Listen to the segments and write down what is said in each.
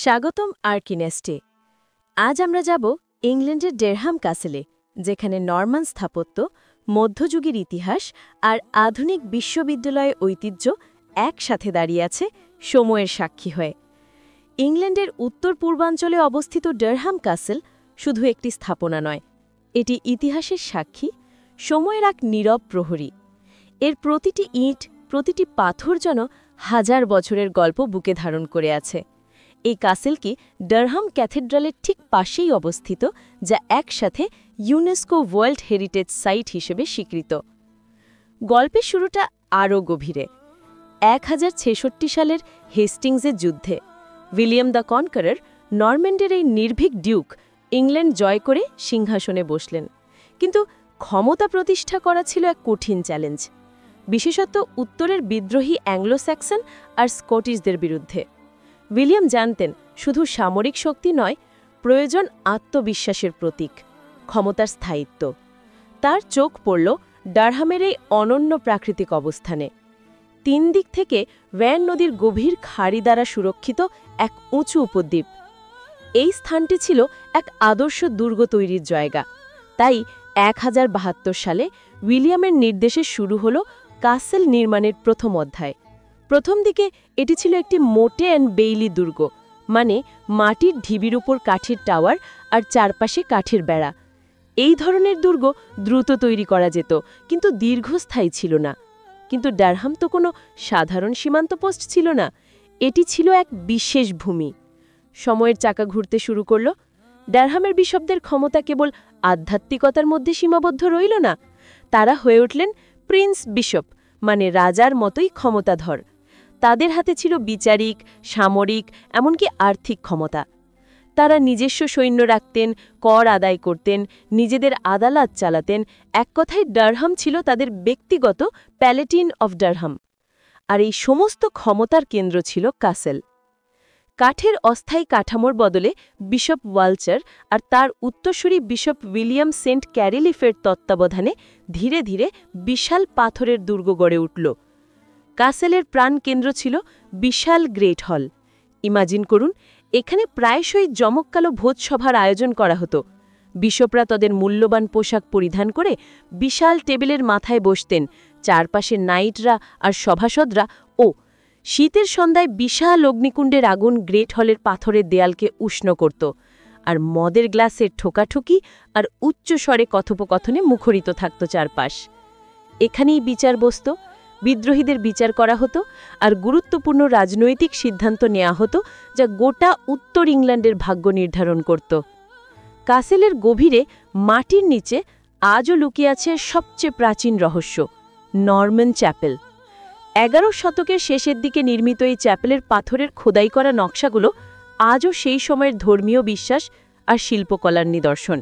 স্বাগতম আর্কিনেস্টে। আজ আমরা যাব ইংল্যান্ডের ডেরহাম কাসেলে, যেখানে নরমান স্থাপত্য, মধ্যযুগের ইতিহাস আর আধুনিক বিশ্ববিদ্যালয়ের ঐতিহ্য একসাথে দাঁড়িয়ে আছে সময়ের সাক্ষী হয়ে। ইংল্যান্ডের উত্তর পূর্বাঞ্চলে অবস্থিত ডেরহাম কাসেল শুধু একটি স্থাপনা নয়, এটি ইতিহাসের সাক্ষী, সময়ের এক নীরব প্রহরী। এর প্রতিটি ইঁট, প্রতিটি পাথর যেন হাজার বছরের গল্প বুকে ধারণ করে আছে। এই কাসেলটি ডারহাম ক্যাথেড্রালের ঠিক পাশেই অবস্থিত, যা একসাথে ইউনেস্কো ওয়ার্ল্ড হেরিটেজ সাইট হিসেবে স্বীকৃত। গল্পের শুরুটা আরও গভীরে। 1066 সালের হেস্টিংসের যুদ্ধে উইলিয়াম দ্য কনকারার নরম্যান্ডের এই নির্ভীক ডিউক ইংল্যান্ড জয় করে সিংহাসনে বসলেন। কিন্তু ক্ষমতা প্রতিষ্ঠা করা ছিল এক কঠিন চ্যালেঞ্জ, বিশেষত উত্তরের বিদ্রোহী অ্যাংলো স্যাক্সন আর স্কটিশদের বিরুদ্ধে। উইলিয়াম জানতেন, শুধু সামরিক শক্তি নয়, প্রয়োজন আত্মবিশ্বাসের প্রতীক, ক্ষমতার স্থায়িত্ব। তার চোখ পড়ল ডারহামের এই অনন্য প্রাকৃতিক অবস্থানে। 3 দিক থেকে ওয়্যান নদীর গভীর খাড়ি দ্বারা সুরক্ষিত এক উঁচু উপদ্বীপ। এই স্থানটি ছিল এক আদর্শ দুর্গ তৈরির জায়গা। তাই 1072 সালে উইলিয়ামের নির্দেশে শুরু হল কাসেল নির্মাণের প্রথম অধ্যায়। প্রথম দিকে এটি ছিল একটি মোটে অ্যান্ড বেইলি দুর্গ, মানে মাটির ঢিবির উপর কাঠের টাওয়ার আর চারপাশে কাঠের বেড়া। এই ধরনের দুর্গ দ্রুত তৈরি করা যেত, কিন্তু দীর্ঘস্থায়ী ছিল না। কিন্তু ডারহাম তো কোনো সাধারণ সীমান্ত পোস্ট ছিল না, এটি ছিল এক বিশেষ ভূমি। সময়ের চাকা ঘুরতে শুরু করল। ডারহামের বিশপদের ক্ষমতা কেবল আধ্যাত্মিকতার মধ্যে সীমাবদ্ধ রইল না, তারা হয়ে উঠলেন প্রিন্স বিশপ, মানে রাজার মতোই ক্ষমতাধর। তাদের হাতে ছিল বিচারিক, সামরিক, এমনকি আর্থিক ক্ষমতা। তারা নিজস্ব সৈন্য রাখতেন, কর আদায় করতেন, নিজেদের আদালত চালাতেন। এক কথায় ডারহাম ছিল তাদের ব্যক্তিগত প্যালেটিন অফ ডারহাম। আর এই সমস্ত ক্ষমতার কেন্দ্র ছিল কাসেল। কাঠের অস্থায়ী কাঠামোর বদলে বিশপ ওয়ালচার আর তার উত্তরসূরি বিশপ উইলিয়াম সেন্ট ক্যারিলিফের তত্ত্বাবধানে ধীরে ধীরে বিশাল পাথরের দুর্গ গড়ে উঠল। কাসেলের প্রাণকেন্দ্র ছিল বিশাল গ্রেট হল। ইমাজিন করুন, এখানে প্রায়শই জমকালো ভোজসভার আয়োজন করা হতো। বিশপরা তাদের মূল্যবান পোশাক পরিধান করে বিশাল টেবিলের মাথায় বসতেন। চারপাশে নাইটরা আর সভাসদরা ও শীতের সন্ধ্যায় বিশাল অগ্নিকুণ্ডের আগুন গ্রেট হলের পাথরের দেয়ালকে উষ্ণ করত, আর মদের গ্লাসের ঠোকাঠুকি আর উচ্চস্বরে কথোপকথনে মুখরিত থাকত চারপাশ। এখানেই বিচার বসত, বিদ্রোহীদের বিচার করা হতো, আর গুরুত্বপূর্ণ রাজনৈতিক সিদ্ধান্ত নেওয়া হতো, যা গোটা উত্তর ইংল্যান্ডের ভাগ্য নির্ধারণ করত। কাসেলের গভীরে মাটির নিচে আজও লুকিয়ে আছে সবচেয়ে প্রাচীন রহস্য, নরম্যান চ্যাপেল। 11 শতকের শেষের দিকে নির্মিত এই চ্যাপেলের পাথরের খোদাই করা নকশাগুলো আজও সেই সময়ের ধর্মীয় বিশ্বাস আর শিল্পকলার নিদর্শন।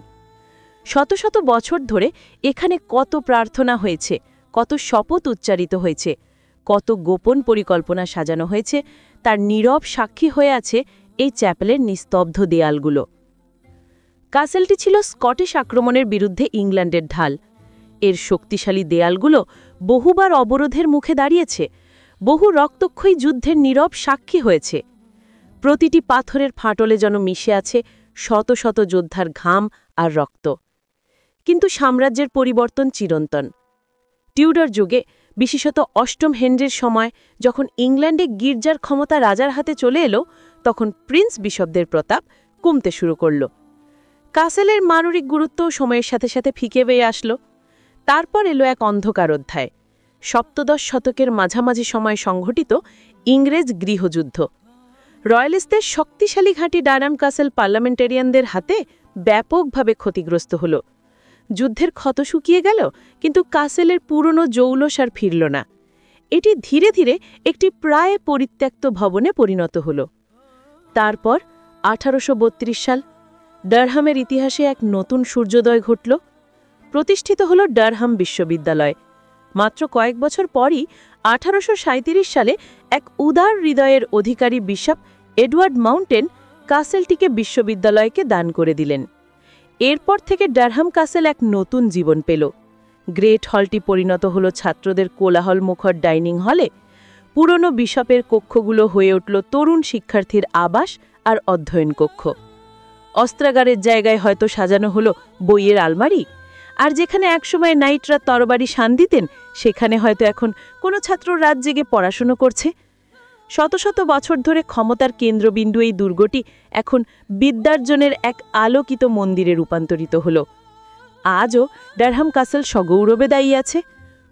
শত শত বছর ধরে এখানে কত প্রার্থনা হয়েছে, কত শপথ উচ্চারিত হয়েছে, কত গোপন পরিকল্পনা সাজানো হয়েছে, তার নীরব সাক্ষী হয়ে আছে এই চ্যাপেলের নিস্তব্ধ দেয়ালগুলো। কাসেলটি ছিল স্কটিশ আক্রমণের বিরুদ্ধে ইংল্যান্ডের ঢাল। এর শক্তিশালী দেয়ালগুলো বহুবার অবরোধের মুখে দাঁড়িয়েছে, বহু রক্তক্ষয়ী যুদ্ধের নীরব সাক্ষী হয়েছে। প্রতিটি পাথরের ফাটলে যেন মিশে আছে শত শত যোদ্ধার ঘাম আর রক্ত। কিন্তু সাম্রাজ্যের পরিবর্তন চিরন্তন। টিউডার যুগে, বিশেষত 8ম হেনরির সময়, যখন ইংল্যান্ডে গির্জার ক্ষমতা রাজার হাতে চলে এলো, তখন প্রিন্স বিশপদের প্রতাপ কমতে শুরু করল। কাসেলের মানবিক গুরুত্ব সময়ের সাথে সাথে ফিকে বেয়ে আসলো। তারপর এলো এক অন্ধকার অধ্যায়, সপ্তদশ শতকের মাঝামাঝি সময় সংঘটিত ইংরেজ গৃহযুদ্ধ। রয়্যালিস্টদের শক্তিশালী ঘাঁটি ডারহাম কাসেল পার্লামেন্টারিয়ানদের হাতে ব্যাপকভাবে ক্ষতিগ্রস্ত হল। যুদ্ধের ক্ষত শুকিয়ে গেল, কিন্তু কাসেলের পুরনো জৌলস আর ফিরল না। এটি ধীরে ধীরে একটি প্রায় পরিত্যক্ত ভবনে পরিণত হল। তারপর 1832 সাল, ডারহামের ইতিহাসে এক নতুন সূর্যোদয় ঘটল। প্রতিষ্ঠিত হল ডারহাম বিশ্ববিদ্যালয়। মাত্র কয়েক বছর পরই 1837 সালে এক উদার হৃদয়ের অধিকারী বিশপ এডওয়ার্ড মাউন্টেন কাসেলটিকে বিশ্ববিদ্যালয়কে দান করে দিলেন। এরপর থেকে ডারহাম কাসেল এক নতুন জীবন পেল। গ্রেট হলটি পরিণত হল ছাত্রদের কোলাহল মুখর ডাইনিং হলে, পুরনো বিশপের কক্ষগুলো হয়ে উঠল তরুণ শিক্ষার্থীর আবাস আর অধ্যয়ন কক্ষ। অস্ত্রাগারের জায়গায় হয়তো সাজানো হলো বইয়ের আলমারি, আর যেখানে একসময় নাইটরা তরবারি শান দিতেন সেখানে হয়তো এখন কোনো ছাত্র রাত জেগে পড়াশুনো করছে। শত শত বছর ধরে ক্ষমতার কেন্দ্রবিন্দু এই দুর্গটি এখন বিদ্যার্জনের এক আলোকিত মন্দিরে রূপান্তরিত হল। আজও ডারহাম ক্যাসল সগৌরবে দাঁড়িয়ে আছে।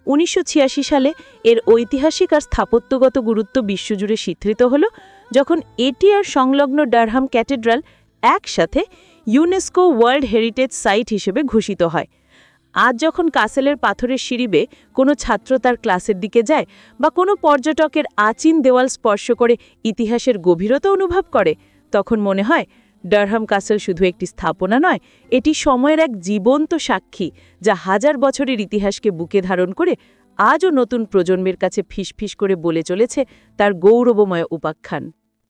১৯৮৬ সালে এর ঐতিহাসিক আর স্থাপত্যগত গুরুত্ব বিশ্বজুড়ে স্বীকৃত হল, যখন এটি আর সংলগ্ন ডারহাম ক্যাথেড্রাল একসাথে ইউনেস্কো ওয়ার্ল্ড হেরিটেজ সাইট হিসেবে ঘোষিত হয়। আজ যখন কাসেলের পাথরের সিঁড়ি বেয়ে কোনো ছাত্র তার ক্লাসের দিকে যায় বা কোনো পর্যটকের আচিন দেওয়াল স্পর্শ করে ইতিহাসের গভীরতা অনুভব করে, তখন মনে হয় ডারহাম ক্যাসল শুধু একটি স্থাপনা নয়, এটি সময়ের এক জীবন্ত সাক্ষী, যা হাজার বছরের ইতিহাসকে বুকে ধারণ করে আজও নতুন প্রজন্মের কাছে ফিসফিস করে বলে চলেছে তার গৌরবময় উপাখ্যান।